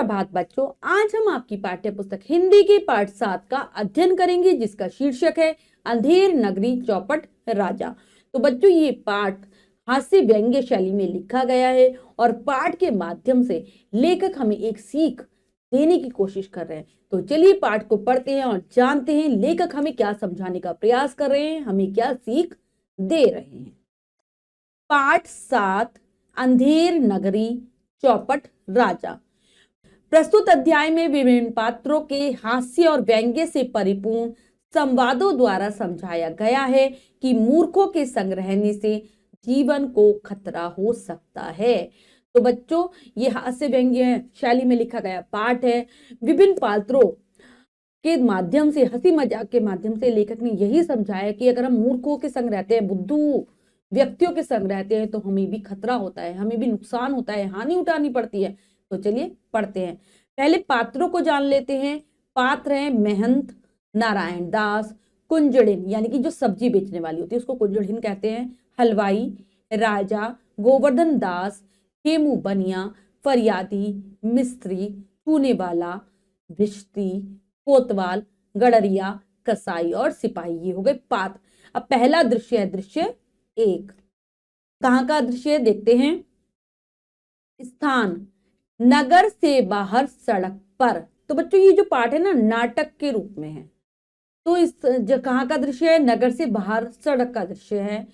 सुप्रभात बच्चों, आज हम आपकी पाठ्य पुस्तक हिंदी के पाठ 7 का अध्ययन करेंगे, जिसका शीर्षक है अंधेर नगरी चौपट राजा। तो बच्चों, ये पाठ हास्य व्यंग्य शैली में लिखा गया है और पाठ के माध्यम से लेखक हमें एक सीख देने की कोशिश कर रहे हैं। तो चलिए पाठ को पढ़ते हैं और जानते हैं लेखक हमें क्या समझाने का प्रयास कर रहे हैं, हमें क्या सीख दे रहे हैं। पाठ 7, अंधेर नगरी चौपट राजा। प्रस्तुत अध्याय में विभिन्न पात्रों के हास्य और व्यंग्य से परिपूर्ण संवादों द्वारा समझाया गया है कि मूर्खों के संग रहने से जीवन को खतरा हो सकता है। तो बच्चों, ये हास्य व्यंग्य शैली में लिखा गया पाठ है। विभिन्न पात्रों के माध्यम से, हंसी मजाक के माध्यम से लेखक ने यही समझाया कि अगर हम मूर्खों के संग रहते हैं, बुद्धू व्यक्तियों के संग रहते हैं, तो हमें भी खतरा होता है, हमें भी नुकसान होता है, हानि उठानी पड़ती है। तो चलिए पढ़ते हैं। पहले पात्रों को जान लेते हैं। पात्र हैं महंत, नारायण दास, कुंजड़िन यानी कि जो सब्जी बेचने वाली होती है उसको कुंजड़िन कहते हैं, हलवाई, राजा, गोवर्धन दास, हेमू बनिया, फरियादी, मिस्त्री, चूने वाला, भिश्ती, कोतवाल, गड़रिया, कसाई और सिपाही। ये हो गए पात्र। अब पहला दृश्य है दृश्य 1। कहां का दृश्य देखते हैं। स्थान नगर से बाहर सड़क पर। तो बच्चों, ये जो पाठ है ना, नाटक के रूप में है। तो इस कहां का दृश्य है, नगर से बाहर सड़क का दृश्य है।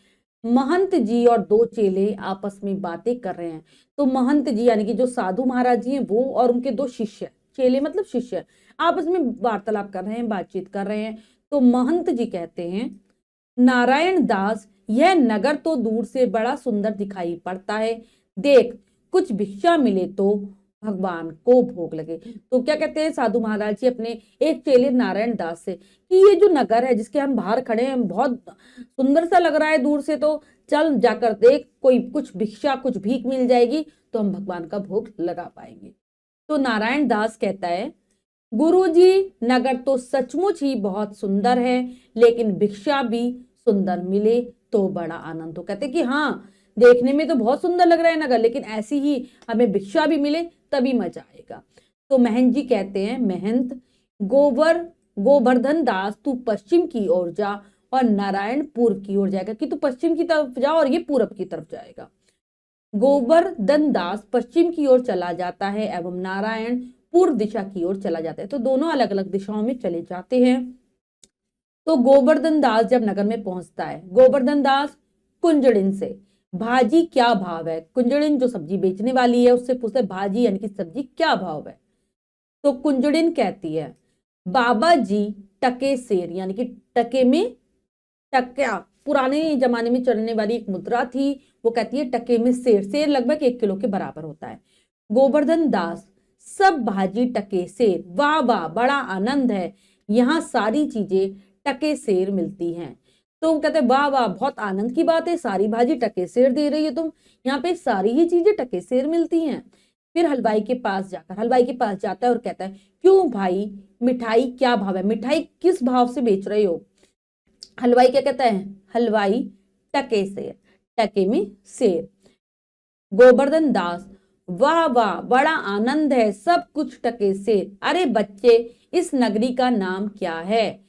महंत जी और 2 चेले आपस में बातें कर रहे हैं। तो महंत जी यानी कि जो साधु महाराज जी हैं वो और उनके 2 शिष्य, चेले मतलब शिष्य, आपस में वार्तालाप कर रहे हैं, बातचीत कर रहे हैं। तो महंत जी कहते हैं, नारायण दास, यह नगर तो दूर से बड़ा सुंदर दिखाई पड़ता है, देख कुछ भिक्षा मिले तो भगवान को भोग लगे। तो क्या कहते हैं साधु महाराज जी अपने एक चेले नारायण दास से कि ये जो नगर है जिसके हम बाहर खड़े हैं, बहुत सुंदर सा लग रहा है दूर से, तो चल जाकर देख, कोई कुछ भिक्षा कुछ भीख मिल जाएगी तो हम भगवान का भोग लगा पाएंगे। तो नारायण दास कहता है, गुरुजी, नगर तो सचमुच ही बहुत सुंदर है, लेकिन भिक्षा भी सुंदर मिले तो बड़ा आनंद हो। कहते कि हाँ, देखने में तो बहुत सुंदर लग रहा है नगर, लेकिन ऐसी ही हमें भिक्षा भी मिले तभी मजा आएगा। तो महंत जी कहते हैं, महंत, गोवर्धन दास, तू पश्चिम की ओर जा और नारायण पूर्व की ओर जाएगा। कि तू पश्चिम की तरफ जा और ये पूर्व की तरफ जाएगा। गोवर्धन दास पश्चिम की ओर चला जाता है एवं नारायण पूर्व दिशा की ओर चला जाता है। तो दोनों अलग अलग दिशाओं में चले जाते हैं। तो गोवर्धन दास जब नगर में पहुंचता है, गोवर्धन दास कुंजड़िन से, भाजी क्या भाव है। कुंजड़िन जो सब्जी बेचने वाली है उससे पूछते भाजी यानी कि सब्जी क्या भाव है। तो कुंजड़िन कहती है, बाबा जी टके सेर, यानी कि टके में टक्या, पुराने जमाने में चलने वाली एक मुद्रा थी, वो कहती है टके में सेर, सेर लगभग 1 किलो के बराबर होता है। गोवर्धन दास, सब भाजी टके सेर, वाह वाह बड़ा आनंद है, यहाँ सारी चीजें टके सेर मिलती हैं। तो वो कहते हैं, वाह वाह बहुत आनंद की बात है, सारी भाजी टके सेर दे रही है तुम, यहाँ पे सारी ही चीजें टके सेर मिलती हैं। फिर हलवाई के पास जाता है और कहता है, क्यों भाई, मिठाई क्या भाव है, मिठाई किस भाव से बेच रहे हो। हलवाई क्या कहता है, हलवाई टके सेर, टके में सेर। गोवर्धन दास, वाह वाह बड़ा आनंद है, सब कुछ टके सेर। अरे बच्चे, इस नगरी का नाम क्या है।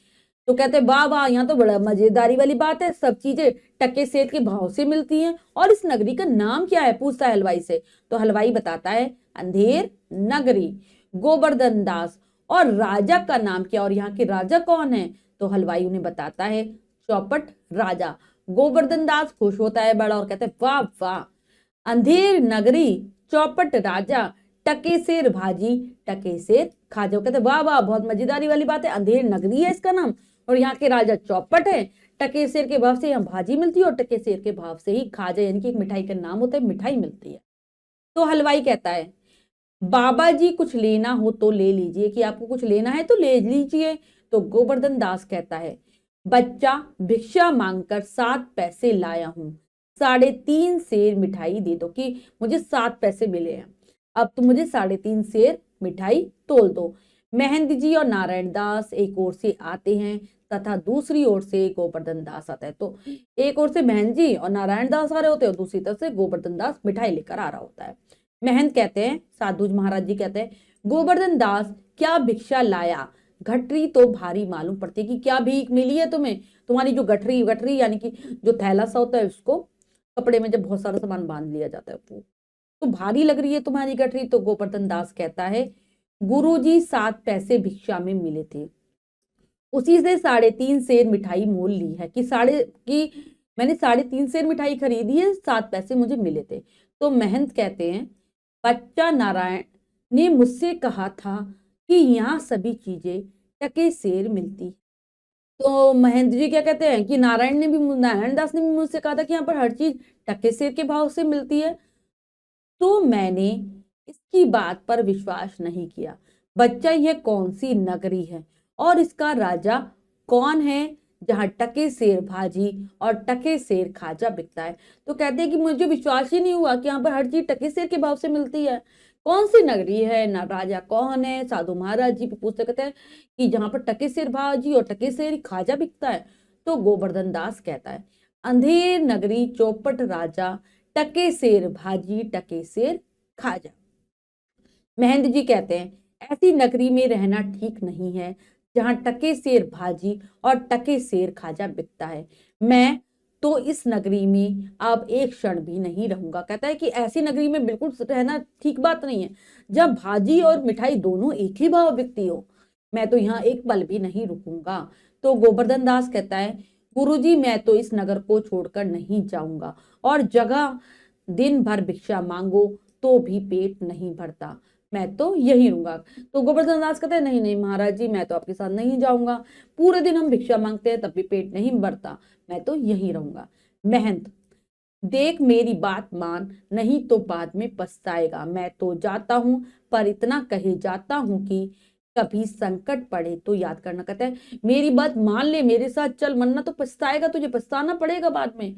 तो कहते हैं, वाह वाह यहाँ तो बड़ा मजेदारी वाली बात है, सब चीजें टके सेर के भाव से मिलती हैं, और इस नगरी का नाम क्या है, पूछता है हलवाई से। तो हलवाई बताता है, अंधेर नगरी। गोवर्धन दास, और राजा का नाम क्या, और यहाँ के राजा कौन है। तो हलवाई उन्हें बताता है, चौपट राजा। गोवर्धन दास खुश होता है बड़ा और कहते हैं, वाह वाह, अंधेर नगरी, चौपट राजा, टके सेर भाजी, टके सेर खा जाओ। कहते वाह वाह बहुत मजेदारी वाली बात है, अंधेर नगरी है इसका नाम, और यहाँ के राजा चौपट है, टके सेर के भाव से यहाँ भाजी मिलती है और टके सेर के भाव से ही खाजा यानी कि एक मिठाई का नाम होता है, मिठाई मिलती है। तो हलवाई कहता है, बाबा जी कुछ लेना हो तो ले लीजिए, कि आपको कुछ लेना है तो ले लीजिए। तो गोवर्धन दास कहता है, बच्चा भिक्षा मांगकर 7 पैसे लाया हूं, 3.5 सेर मिठाई दे दो, कि मुझे 7 पैसे मिले हैं, अब तुम मुझे 3.5 सेर मिठाई तोल दो। महंत जी और नारायण दास एक ओर से आते हैं तथा दूसरी ओर से गोवर्धन दास आता है। तो एक ओर से महंत जी और नारायण दास आ रहे होते हैं और दूसरी तरफ से गोवर्धन दास मिठाई लेकर आ रहा होता है। महंत कहते हैं, साधु महाराज जी कहते हैं, गोवर्धन दास क्या भिक्षा लाया, गठरी तो भारी मालूम पड़ती है कि क्या भीख मिली है तुम्हें, तुम्हारी जो गठरी, गठरी यानी कि जो थैला सा होता है उसको कपड़े में जब बहुत सारा सामान बांध लिया जाता है वो तो भारी लग रही है तुम्हारी गठरी। तो गोवर्धन दास कहता है गुरुजी 7 पैसे भिक्षा में मिले थे, उसी से 3.5 सेर मिठाई मोल ली है कि मैंने 3.5 सेर मिठाई खरीदी है, 7 पैसे मुझे मिले थे। तो महंत कहते हैं बच्चा नारायण ने मुझसे कहा था कि यहाँ सभी चीजें टके सेर मिलती। तो महेंद्र जी क्या कहते हैं कि नारायण दास ने भी मुझसे कहा था कि यहाँ पर हर चीज टके सेर के भाव से मिलती है। तो मैंने इसकी बात पर विश्वास नहीं किया। बच्चा यह कौन सी नगरी है और इसका राजा कौन है जहां टके सेर भाजी और टके सेर खाजा बिकता है। तो कहते हैं कि मुझे विश्वास ही नहीं हुआ कि यहाँ पर हर चीज टके सेर के भाव से मिलती है। कौन सी नगरी है, ना राजा कौन है, साधु महाराज जी पूछते कहते हैं कि जहां पर टके सेर भाजी और टके सेर खाजा बिकता है। तो गोवर्धन दास कहता है अंधेर नगरी चौपट राजा, टके सेर भाजी टके सेर खाजा। महेंद्र जी कहते हैं ऐसी नगरी में रहना ठीक नहीं है जहां टके सेर भाजी और टके सेर खाजा बिकता है। मैं तो इस नगरी में अब एक क्षण भी नहीं रहूंगा। कहता है कि ऐसी नगरी में बिल्कुल रहना ठीक बात नहीं है जब भाजी और मिठाई दोनों एक ही भाव बिकती हो। मैं तो यहाँ एक पल भी नहीं रुकूंगा। तो गोवर्धन दास कहता है गुरुजी मैं तो इस नगर को छोड़कर नहीं जाऊंगा और जगह दिन भर भिक्षा मांगो तो भी पेट नहीं भरता, मैं तो यही रहूंगा। तो गोवर्धन दास कहते हैं नहीं नहीं महाराज जी मैं तो आपके साथ नहीं जाऊंगा, पूरे दिन हम भिक्षा मांगते हैं तब भी पेट नहीं भरता, मैं तो यही रहूंगा। महंत देख मेरी बात मान, नहीं तो बाद में पछताएगा। मैं तो जाता हूं पर इतना कहे जाता हूं कि कभी संकट पड़े तो याद करना। कहता है मेरी बात मान ले, मेरे साथ चल, वरना तो पछताएगा, तुझे पछताना पड़ेगा बाद में।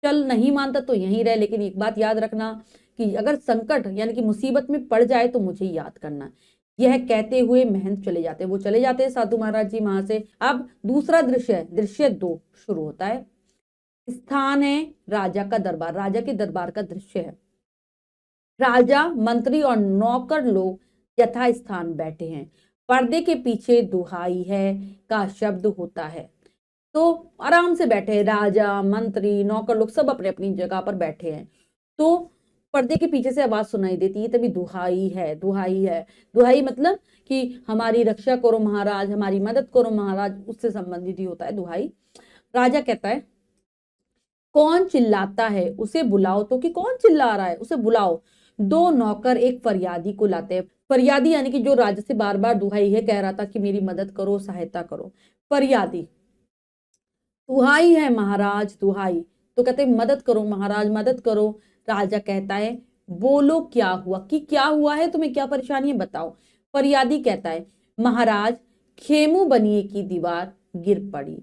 चल, नहीं मानता तो यहीं रह, लेकिन एक बात याद रखना कि अगर संकट यानी कि मुसीबत में पड़ जाए तो मुझे याद करना। यह कहते हुए महंत चले जाते हैं। वो चले जाते हैं साधु महाराज जी वहां से। अब दूसरा दृश्य है, दृश्य 2 शुरू होता है। स्थान है राजा का दरबार, राजा के दरबार का दृश्य है। राजा, मंत्री और नौकर लोग यथा स्थान बैठे हैं। पर्दे के पीछे दुहाई है का शब्द होता है। तो आराम से बैठे हैं राजा, मंत्री, नौकर लोग सब अपने अपनी जगह पर बैठे हैं। तो पर्दे के पीछे से आवाज सुनाई देती है, तभी दुहाई है, दुहाई है। दुहाई मतलब कि हमारी रक्षा करो महाराज, हमारी मदद करो महाराज, उससे संबंधित ही होता है दुहाई। राजा कहता है कौन चिल्लाता है उसे बुलाओ। तो कि कौन चिल्ला रहा है उसे बुलाओ। 2 नौकर एक फरियादी को लाते हैं। फरियादी यानी कि जो राजा से बार बार दुहाई है, कह रहा था कि मेरी मदद करो, सहायता करो। फरियादी दुहाई है महाराज, दुहाई। तो कहते मदद करो महाराज, मदद करो। राजा कहता है बोलो क्या हुआ, कि क्या हुआ है, तुम्हें क्या परेशानी है बताओ। फरियादी कहता है महाराज खेमू बनिए की दीवार गिर पड़ी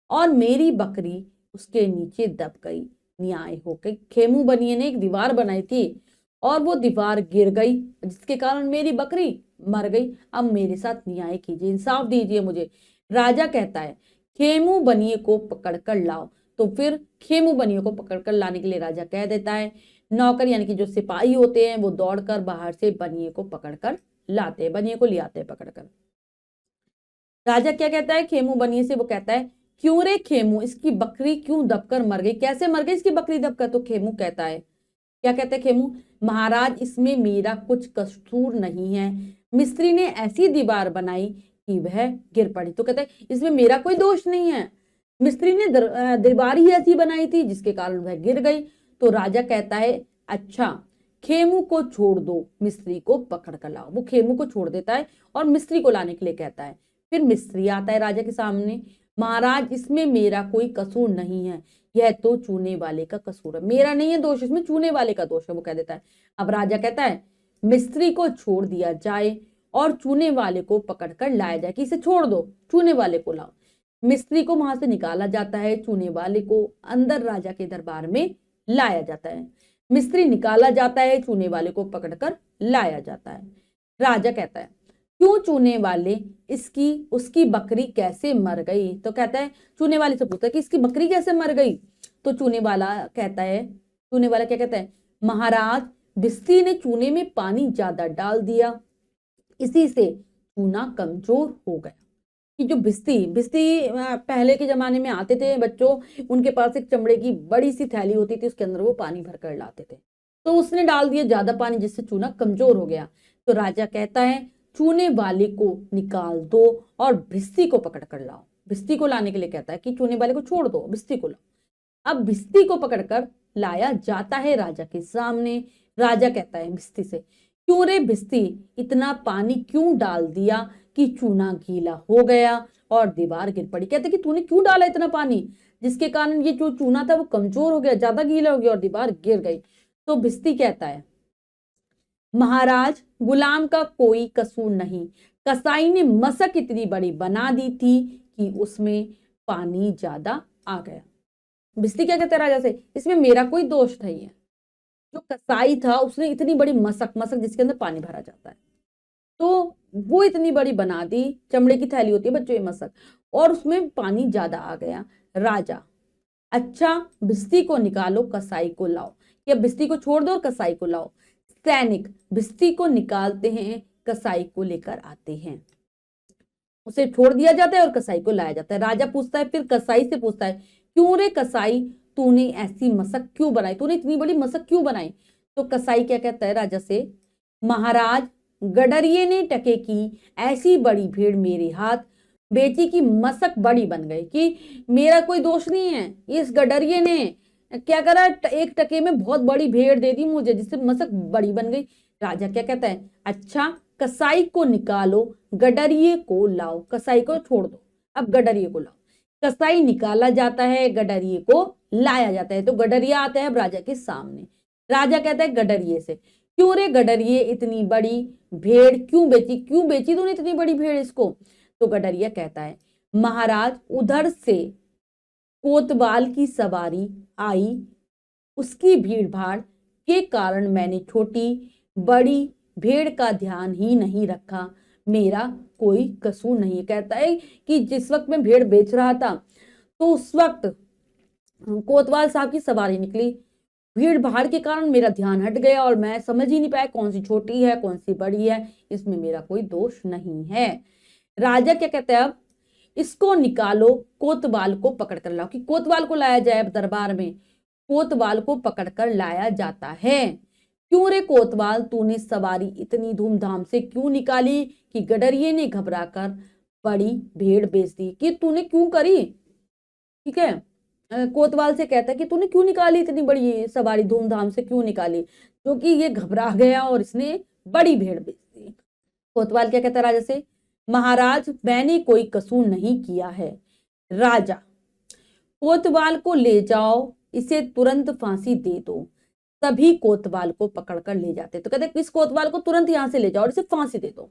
और मेरी बकरी उसके नीचे दब गई। न्याय हो गई। खेमू बनिए ने एक दीवार बनाई थी और वो दीवार गिर गई जिसके कारण मेरी बकरी मर गई। अब मेरे साथ न्याय कीजिए, इंसाफ दीजिए मुझे। राजा कहता है खेमू बनिए को पकड़कर लाओ। तो फिर खेमू बनिए को पकड़कर लाने के लिए राजा कह देता है। नौकर यानी कि जो सिपाही होते हैं वो दौड़कर बाहर से बनिए को पकड़कर लाते हैं, बनिए को ले आते हैं पकड़कर। राजा क्या कहता है खेमू बनिए से, वो कहता है क्यों रे खेमू, इसकी बकरी क्यों दबकर मर गई, कैसे मर गई इसकी बकरी दबकर। तो खेमू कहता है, क्या कहता है खेमू, महाराज इसमें मेरा कुछ कसूर नहीं है, मिस्त्री ने ऐसी दीवार बनाई कि वह गिर पड़ी। तो कहता है इसमें मेरा कोई दोष नहीं है, मिस्त्री ने दीवार ही ऐसी बनाई थी जिसके कारण वह गिर गई। तो राजा कहता है अच्छा खेमू को छोड़ दो, मिस्त्री को पकड़ कर लाओ। वो खेमू को छोड़ देता है और मिस्त्री को लाने के लिए कहता है। फिर मिस्त्री आता है राजा के सामने। महाराज इसमें मेरा कोई कसूर नहीं है, यह तो चूने वाले का कसूर है, मेरा नहीं है दोष, इसमें चूने वाले का दोष है, वो कह देता है। अब राजा कहता है मिस्त्री को छोड़ दिया जाए और चूने वाले को पकड़कर लाया जाए, कि इसे छोड़ दो, चूने वाले को लाओ। मिस्त्री को वहां से निकाला जाता है, चूने वाले को अंदर राजा के दरबार में लाया जाता है। मिस्त्री निकाला जाता है, चूने वाले को पकड़कर लाया जाता है। राजा कहता है क्यों चूने वाले, इसकी उसकी बकरी कैसे मर गई। तो कहता है चूने वाले से पूछता है कि इसकी बकरी कैसे मर गई। तो चूने वाला कहता है, चूने वाला क्या कहता है, महाराज बिस्ती ने चूने में पानी ज्यादा डाल दिया इसी से चूना कमजोर हो गया। कि जो भिस्ती भिस्ती पहले के जमाने में आते थे बच्चों, उनके पास एक चमड़े की बड़ी सी थैली होती थी, उसके अंदर वो पानी भर कर लाते थे। तो उसने डाल दिया ज्यादा पानी, जिससे चूना कमजोर हो गया। तो राजा कहता है चूने वाले को निकाल दो और भिस्ती को पकड़ कर लाओ। भिस्ती को लाने के लिए कहता है कि चूने वाले को छोड़ दो, भिस्ती को लाओ। अब भिस्ती को पकड़कर लाया जाता है राजा के सामने। राजा कहता है भिस्ती से, क्यों रे भिस्ती, इतना पानी क्यों डाल दिया कि चूना गीला हो गया और दीवार गिर पड़ी। कहते कि तूने क्यों डाला इतना पानी, जिसके कारण ये जो चूना था वो कमजोर हो गया, ज्यादा गीला हो गया और दीवार गिर गई। तो भिस्ती कहता है, महाराज गुलाम का कोई कसूर नहीं, कसाई ने मशक इतनी बड़ी बना दी थी कि उसमें पानी ज्यादा आ गया। भिस्ती क्या कहता है राजा से, इसमें मेरा कोई दोष नहीं है। जो कसाई था उसने इतनी बड़ी मशक मशक जिसके अंदर पानी भरा जाता है, तो वो इतनी बड़ी बना दी, चमड़े की थैली होती है बच्चों ये मशक, और उसमें पानी ज्यादा आ गया। राजा, अच्छा भिस्ती को निकालो, कसाई को लाओ। या भिस्ती को छोड़ दो और कसाई को लाओ। सैनिक भिस्ती को निकालते हैं, कसाई को लेकर आते हैं। उसे छोड़ दिया जाता है और कसाई को लाया जाता है। राजा पूछता है, फिर कसाई से पूछता है, क्यों रे कसाई, तूने ऐसी मशक क्यों बनाई, तूने इतनी बड़ी मशक क्यों बनाई। तो कसाई क्या कहता है राजा से, महाराज गडरिये ने टके की ऐसी बड़ी भीड़ मेरे हाथ बेची की मशक बड़ी बन गई। कि मेरा कोई दोष नहीं है, इस गडरिये ने क्या करा, एक टके में बहुत बड़ी भेड़ दे दी मुझे, जिससे मशक बड़ी बन गई। राजा क्या कहता है, अच्छा कसाई को निकालो, गडरिये को लाओ। कसाई को छोड़ दो, अब गडरिये को लाओ। कसाई निकाला जाता है, गडरिये को लाया जाता है। तो गडरिया आता है अब राजा के सामने। राजा कहता है गडरिये से, क्यों रे गडरिये, इतनी बड़ी भेड़ क्यों बेची तूने इतनी बड़ी भेड़ इसको। तो गडरिया कहता है, महाराज उधर से कोतवाल की सवारी आई, उसकी भीड़ भाड़ के कारण मैंने छोटी बड़ी भेड़ का ध्यान ही नहीं रखा, मेरा कोई कसूर नहीं। कहता है कि जिस वक्त मैं भेड़ बेच रहा था तो उस वक्त कोतवाल साहब की सवारी निकली, भीड़ भाड़ के कारण मेरा ध्यान हट गया और मैं समझ ही नहीं पाया कौन सी छोटी है कौन सी बड़ी है, इसमें मेरा कोई दोष नहीं है। राजा क्या कहते हैं, अब इसको निकालो, कोतवाल को पकड़ कर लाओ। कि कोतवाल को लाया जाए दरबार में। कोतवाल को पकड़कर लाया जाता है। क्यों रे कोतवाल, तूने सवारी इतनी धूमधाम से क्यों निकाली कि गडरिये ने घबराकर बड़ी भेड़ बेच दी। कि तूने क्यों करी, ठीक है। कोतवाल से कहता है कि तूने क्यों निकाली इतनी बड़ी सवारी, धूमधाम से क्यों निकाली, क्योंकि ये घबरा गया और इसने बड़ी भेड़ बेच दी। कोतवाल क्या कहता है राजा से, महाराज मैंने कोई कसूर नहीं किया है। राजा, कोतवाल को ले जाओ, इसे तुरंत फांसी दे दो। तभी कोतवाल को पकड़कर ले जाते। तो कहते इस कोतवाल को तुरंत यहां से ले जाओ और इसे फांसी दे दो,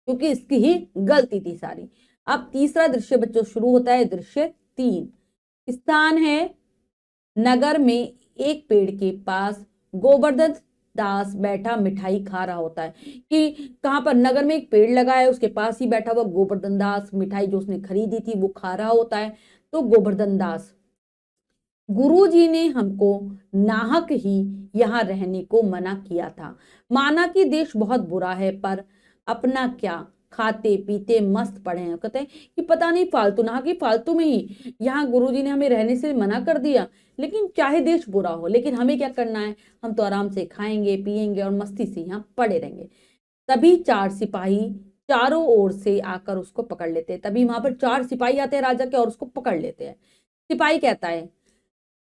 क्योंकि इसकी ही गलती थी सारी। अब तीसरा दृश्य बच्चों शुरू होता है। दृश्य 3 स्थान है नगर में। एक पेड़ के पास गोवर्धन दास बैठा मिठाई खा रहा होता है। कि कहां पर, नगर में एक पेड़ लगा है, उसके पास ही बैठा हुआ गोवर्धन दास मिठाई जो उसने खरीदी थी वो खा रहा होता है। तो गोवर्धन दास, गुरुजी ने हमको नाहक ही यहाँ रहने को मना किया था। माना कि देश बहुत बुरा है, पर अपना क्या, खाते पीते मस्त पड़े हैं। कहते हैं कि पता नहीं फालतू नाहक ही फालतू में ही यहाँ गुरुजी ने हमें रहने से मना कर दिया। लेकिन चाहे देश बुरा हो, लेकिन हमें क्या करना है, हम तो आराम से खाएंगे पिएंगे और मस्ती से यहाँ पड़े रहेंगे। तभी 4 सिपाही चारों ओर से आकर उसको पकड़ लेते हैं। तभी वहां पर 4 सिपाही आते हैं राजा के और उसको पकड़ लेते हैं। सिपाही कहता है,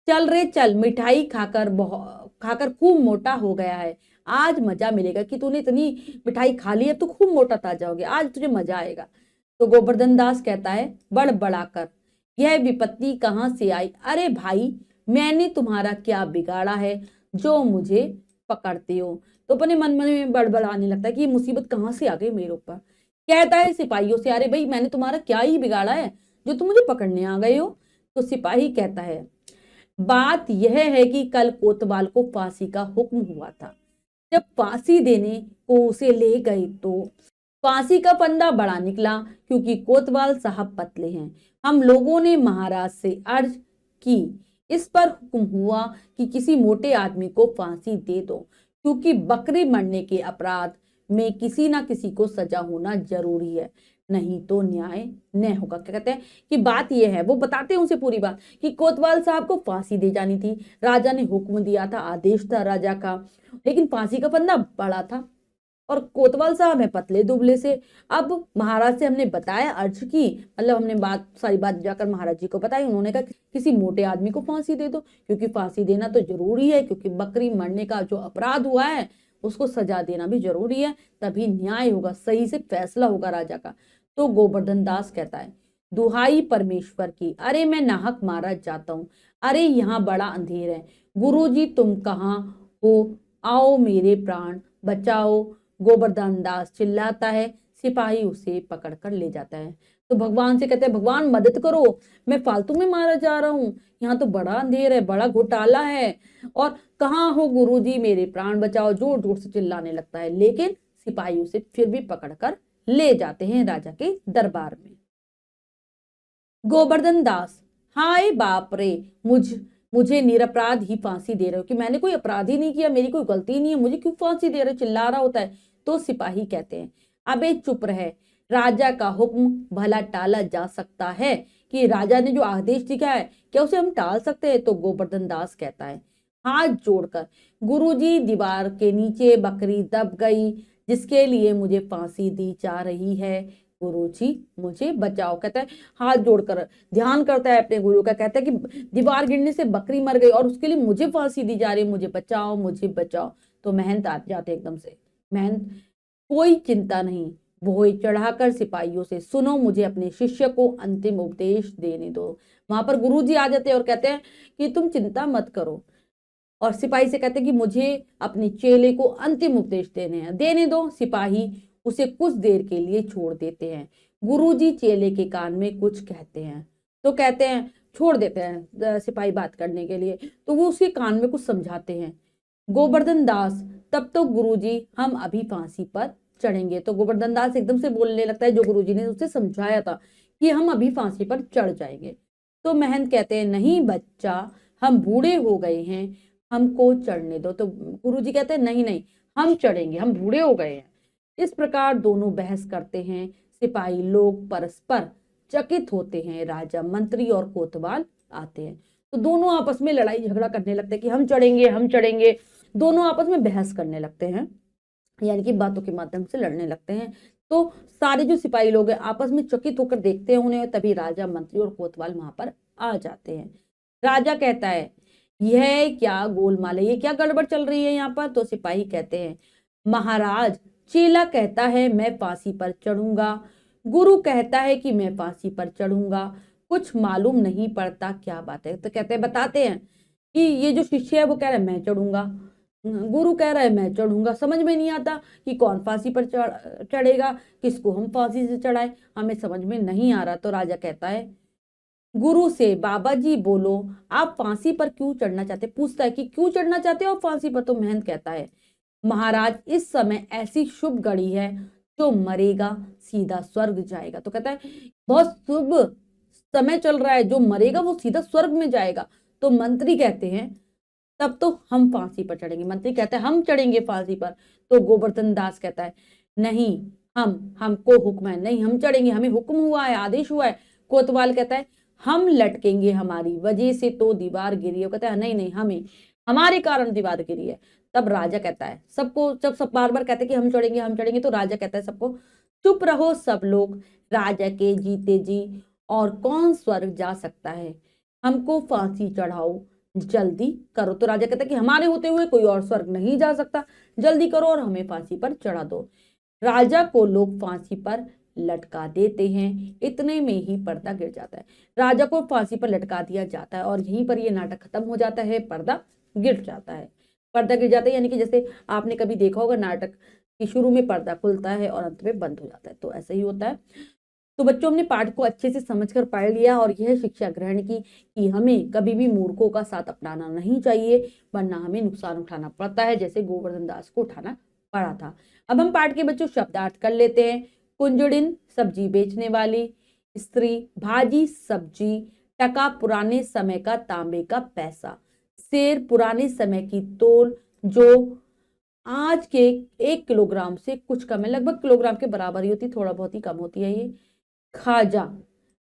चल रे चल, मिठाई खाकर खूब मोटा हो गया है, आज मजा मिलेगा। कि तूने इतनी मिठाई खा ली है तो खूब मोटा ताजा हो गया, आज तुझे मजा आएगा। तो गोवर्धन दास कहता है बड़बड़ाकर, यह विपत्ति कहाँ से आई। अरे भाई, मैंने तुम्हारा क्या बिगाड़ा है जो मुझे पकड़ते हो। तो अपने मन में बड़बड़ाने लगता है कि ये मुसीबत कहाँ से आ गई मेरे ऊपर। कहता है सिपाहियों से, अरे भाई मैंने तुम्हारा क्या ही बिगाड़ा है जो तुम मुझे पकड़ने आ गए हो। तो सिपाही कहता है, बात यह है कि कल कोतवाल को फांसी का हुक्म हुआ था। जब फांसी देने को उसे ले गए तो फांसी का फंदा बड़ा निकला, क्योंकि कोतवाल साहब पतले हैं। हम लोगों ने महाराज से अर्ज की, इस पर हुक्म हुआ कि किसी मोटे आदमी को फांसी दे दो, क्योंकि बकरी मरने के अपराध में किसी ना किसी को सजा होना जरूरी है, नहीं तो न्याय न होगा। क्या कहते हैं कि बात यह है, वो बताते हैं उसे पूरी बात कि कोतवाल साहब को फांसी दी जानी थी। राजा ने हुक्म दिया था, आदेश था राजा का, लेकिन फांसी का फंदा बड़ा था और कोतवाल साहब है पतले दुबले से। अब महाराज से हमने बताया, अर्ज की, मतलब हमने सारी बात जाकर महाराज जी को बताई। उन्होंने कहा किसी मोटे आदमी को फांसी दे दो, क्योंकि फांसी देना तो जरूरी है, क्योंकि बकरी मरने का जो अपराध हुआ है उसको सजा देना भी जरूरी है, तभी न्याय होगा, सही से फैसला होगा राजा का। तो गोवर्धन दास कहता है, दुहाई परमेश्वर की, अरे मैं नाहक मारा जाता हूँ, अरे यहाँ बड़ा अंधेर है, गुरुजी तुम कहाँ हो, आओ मेरे प्राण बचाओ। गोवर्धन दास चिल्लाता है, सिपाही उसे पकड़कर ले जाता है। तो भगवान से कहते हैं, भगवान मदद करो, मैं फालतू में मारा जा रहा हूँ, यहाँ तो बड़ा अंधेर है, बड़ा घोटाला है, और कहाँ हो गुरुजी, मेरे प्राण बचाओ, जोर जोर से चिल्लाने लगता है। लेकिन सिपाही उसे फिर भी पकड़कर ले जाते हैं राजा के दरबार में। गोवर्धन दास, हाय बाप रे, मुझे निरपराध ही फांसी दे रहे हो, कि मैंने कोई अपराध ही नहीं किया, मेरी कोई गलती नहीं है, मुझे क्यों फांसी दे रहे हो, चिल्ला रहा होता है। तो सिपाही कहते हैं, अबे चुप रहे, राजा का हुक्म भला टाला जा सकता है, कि राजा ने जो आदेश दिया है क्या उसे हम टाल सकते हैं। तो गोवर्धन दास कहता है हाथ जोड़कर, गुरुजी दीवार के नीचे बकरी दब गई, जिसके लिए मुझे फांसी दी जा रही है, गुरुजी मुझे बचाओ। कहता है हाथ जोड़कर ध्यान करता है अपने गुरु का, कहता है कि दीवार गिरने से बकरी मर गई और उसके लिए मुझे फांसी दी जा रही है, मुझे बचाओ मुझे बचाओ। तो महंत आ जाते एकदम से, महंत कोई चिंता नहीं, भोई चढ़ाकर सिपाहियों से, सुनो मुझे अपने शिष्य को अंतिम उपदेश देने दो। वहां पर गुरुजी आ जाते हैं और कहते हैं कि तुम चिंता मत करो, और सिपाही से कहते हैं कि मुझे अपने चेले को अंतिम उपदेश देने दो। सिपाही उसे कुछ देर के लिए छोड़ देते हैं। गुरुजी चेले के कान में कुछ कहते हैं, तो कहते हैं, छोड़ देते हैं सिपाही बात करने के लिए, तो वो उसके कान में कुछ समझाते हैं। गोवर्धन दास, तब तो गुरुजी हम अभी फांसी पर चढ़ेंगे। तो गोवर्धन दास एकदम से बोलने लगता है, जो गुरुजी ने उसे समझाया था कि हम अभी फांसी पर चढ़ जाएंगे। तो महंत कहते हैं, नहीं बच्चा, हम बूढ़े हो गए हैं, हमको चढ़ने दो। तो गुरुजी कहते हैं, नहीं नहीं, हम चढ़ेंगे, हम बूढ़े हो गए हैं। इस प्रकार दोनों बहस करते हैं। सिपाही लोग परस्पर चकित होते हैं। राजा, मंत्री और कोतवाल आते हैं, तो दोनों आपस में लड़ाई झगड़ा करने लगते हैं कि हम चढ़ेंगे हम चढ़ेंगे। दोनों आपस में बहस करने लगते हैं, यानी कि बातों के माध्यम से लड़ने लगते हैं। तो सारे जो सिपाही लोग हैं आपस में चकित होकर देखते हैं उन्हें, तभी राजा, मंत्री और कोतवाल वहां पर आ जाते हैं। राजा कहता है, यह क्या गोलमाल है, ये क्या गड़बड़ चल रही है यहाँ पर। तो सिपाही कहते हैं, महाराज, चेला कहता है मैं फांसी पर चढ़ूंगा, गुरु कहता है कि मैं फांसी पर चढ़ूंगा, कुछ मालूम नहीं पड़ता क्या बात है। तो कहते हैं, बताते हैं कि ये जो शिष्य है वो कह रहा है मैं चढ़ूंगा, गुरु कह रहा है मैं चढ़ूंगा, समझ में नहीं आता कि कौन फांसी पर चढ़ेगा, किसको हम फांसी से चढ़ाए, हमें समझ में नहीं आ रहा। तो राजा कहता है गुरु से, बाबा जी बोलो, आप फांसी पर क्यों चढ़ना चाहते, पूछता है कि क्यों चढ़ना चाहते हो आप फांसी पर। तो महंत कहता है, महाराज, इस समय ऐसी शुभ घड़ी है, जो मरेगा सीधा स्वर्ग जाएगा। तो कहता है बहुत शुभ समय चल रहा है, जो मरेगा वो सीधा स्वर्ग में जाएगा। तो मंत्री कहते हैं, तब तो हम फांसी पर चढ़ेंगे। मंत्री कहता है, हम चढ़ेंगे फांसी पर। तो गोवर्धन दास कहता है, नहीं, हमको हुक्म है, नहीं हम चढ़ेंगे, हमें हुक्म हुआ है, आदेश हुआ है। कोतवाल कहता है, हम लटकेंगे, हमारी वजह से तो दीवार गिरी है। कहता है, नहीं नहीं, हमारे कारण दीवार गिरी है। तब राजा कहता है सबको, जब सब बार बार कहते हैं कि हम चढ़ेंगे हम चढ़ेंगे, तो राजा कहता है सबको, चुप रहो सब लोग, राजा के जीते जी और कौन स्वर्ग जा सकता है, हमको फांसी चढ़ाओ, जल्दी करो। तो राजा कहता है कि हमारे होते हुए कोई और स्वर्ग नहीं जा सकता, जल्दी करो और हमें फांसी पर चढ़ा दो। राजा को लोग फांसी पर लटका देते हैं। इतने में ही पर्दा गिर जाता है, राजा को फांसी पर लटका दिया जाता है और यहीं पर ये नाटक खत्म हो जाता है, पर्दा गिर जाता है। पर्दा गिर जाता है यानी कि जैसे आपने कभी देखा होगा नाटक कि शुरू में पर्दा खुलता है और अंत में बंद हो जाता है, तो ऐसा ही होता है। तो बच्चों, हमने पाठ को अच्छे से समझकर पढ़ लिया और यह शिक्षा ग्रहण की कि हमें कभी भी मूर्खों का साथ अपनाना नहीं चाहिए, वरना हमें नुकसान उठाना पड़ता है, जैसे गोवर्धन दास को उठाना पड़ा था। अब हम पाठ के बच्चों शब्दार्थ कर लेते हैं। कुंजड़िन, सब्जी बेचने वाली। स्त्री, भाजी सब्जी। टका, पुराने समय का तांबे का पैसा। शेर, पुराने समय की तोल जो आज के 1 किलोग्राम से कुछ कम है, लगभग किलोग्राम के बराबर ही होती, थोड़ा बहुत ही कम होती है ये। खाजा,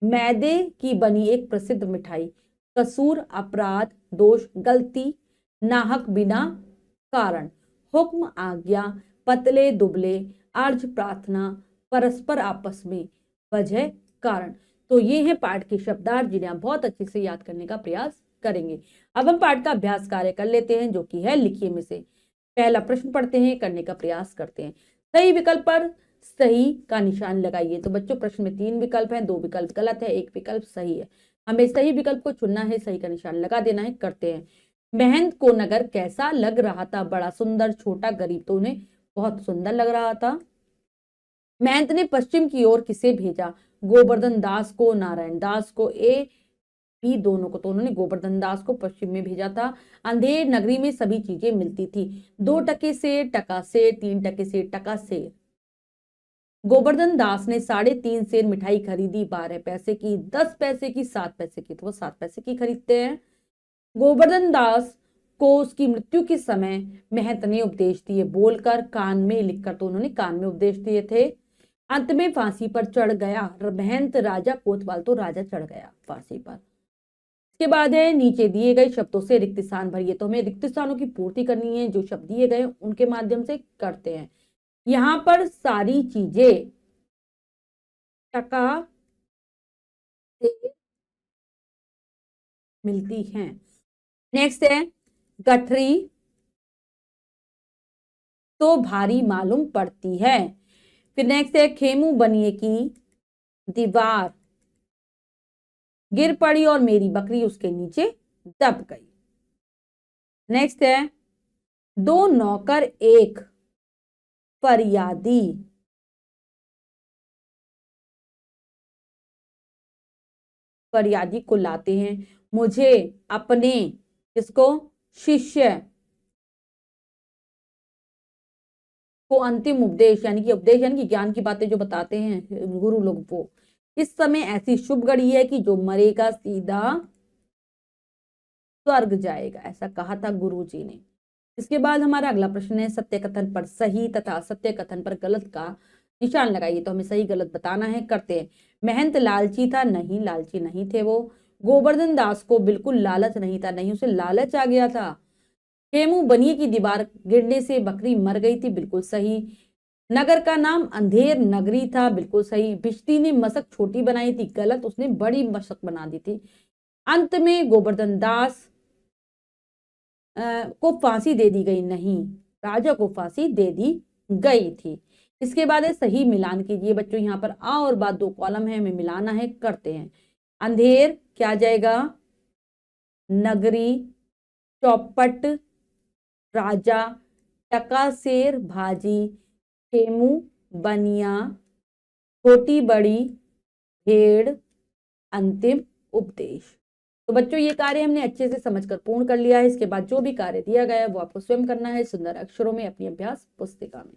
मैदे की बनी एक प्रसिद्ध मिठाई। कसूर, अपराध, दोष, गलती, नाहक, बिना कारण। हुक्म, आज्ञा, पतले दुबले, अर्ज, प्रार्थना, परस्पर, आपस में, वजह, कारण। तो ये है पाठ के शब्दार्थ जिन्हें आप बहुत अच्छे से याद करने का प्रयास करेंगे। अब हम पाठ का अभ्यास कार्य कर लेते हैं, जो कि है लिखिए में से। पहला प्रश्न पढ़ते हैं, करने का प्रयास करते हैं। सही विकल्प पर सही का निशान लगाइए। तो बच्चों, प्रश्न में 3 विकल्प हैं, 2 विकल्प गलत है, 1 विकल्प सही है। हमें सही विकल्प को चुनना है, सही का निशान लगा देना है। करते हैं। महंत को नगर कैसा लग रहा था? बड़ा सुंदर, छोटा, गरीब। तो उन्हें बहुत सुंदर लग रहा था। महंत ने पश्चिम की ओर किसे भेजा? गोवर्धन दास को, नारायण दास को, ए भी दोनों को। तो उन्होंने गोवर्धन दास को पश्चिम में भेजा था। अंधेर नगरी में सभी चीजें मिलती थी। 2 टके से टका से, 3 टके से टका से। गोवर्धन दास ने 3.5 सेर मिठाई खरीदी, 12 पैसे की, 10 पैसे की, 7 पैसे की। तो वो 7 पैसे की खरीदते हैं। गोवर्धन दास को उसकी मृत्यु के समय महंत ने उपदेश दिए, बोलकर, कान में लिखकर। तो उन्होंने कान में उपदेश दिए थे। अंत में फांसी पर चढ़ गया महंत राजा कोतवाल। तो राजा चढ़ गया फांसी पर। इसके बाद है, नीचे दिए गए शब्दों से रिक्त स्थान भरिए। तो हमें रिक्त स्थानों की पूर्ति करनी है, जो शब्द दिए गए उनके माध्यम से करते हैं। यहां पर सारी चीजें टका से मिलती हैं। नेक्स्ट है, गठरी तो भारी मालूम पड़ती है। फिर नेक्स्ट है, खेमू बनिए की दीवार गिर पड़ी और मेरी बकरी उसके नीचे दब गई। नेक्स्ट है, 2 नौकर एक फरियादी को लाते हैं। मुझे अपने इसको शिष्य को अंतिम उपदेश यानी कि ज्ञान की बातें जो बताते हैं गुरु लोग, वो इस समय ऐसी शुभ घड़ी है कि जो मरेगा सीधा स्वर्ग जाएगा, ऐसा कहा था गुरु जी ने। इसके बाद हमारा अगला प्रश्न है, सत्य कथन पर सही तथा असत्य कथन पर गलत का निशान लगाइए। तो हमें सही गलत बताना है। करते हैं। महंत लालची था? नहीं, लालची नहीं थे वो। गोवर्धन दास को बिल्कुल लालच नहीं था? नहीं, उसे लालच आ गया था। खेमू बनिए की दीवार गिरने से बकरी मर गई थी? बिल्कुल सही। नगर का नाम अंधेर नगरी था? बिल्कुल सही। भिश्ती ने मशक छोटी बनाई थी? गलत, उसने बड़ी मशक बना दी थी। अंत में गोवर्धन दास को फांसी दे दी गई? नहीं, राजा को फांसी दे दी गई थी। इसके बाद है, सही मिलान कीजिए। बच्चों, यहाँ पर आ और बाद 2 कॉलम है, हमें मिलाना है। करते हैं। अंधेर क्या आ जाएगा? नगरी, चौपट, राजा, टकासेर, भाजी, खेमू, बनिया, छोटी बड़ी, भेड़, अंतिम उपदेश। तो बच्चों, ये कार्य हमने अच्छे से समझकर पूर्ण कर लिया है। इसके बाद जो भी कार्य दिया गया है वो आपको स्वयं करना है सुंदर अक्षरों में अपनी अभ्यास पुस्तिका में।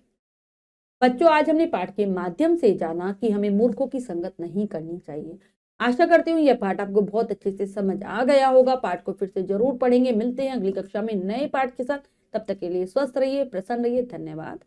बच्चों, आज हमने पाठ के माध्यम से जाना कि हमें मूर्खों की संगत नहीं करनी चाहिए। आशा करती हूँ यह पाठ आपको बहुत अच्छे से समझ आ गया होगा। पाठ को फिर से जरूर पढ़ेंगे। मिलते हैं अगली कक्षा में नए पाठ के साथ। तब तक के लिए स्वस्थ रहिए, प्रसन्न रहिए। धन्यवाद।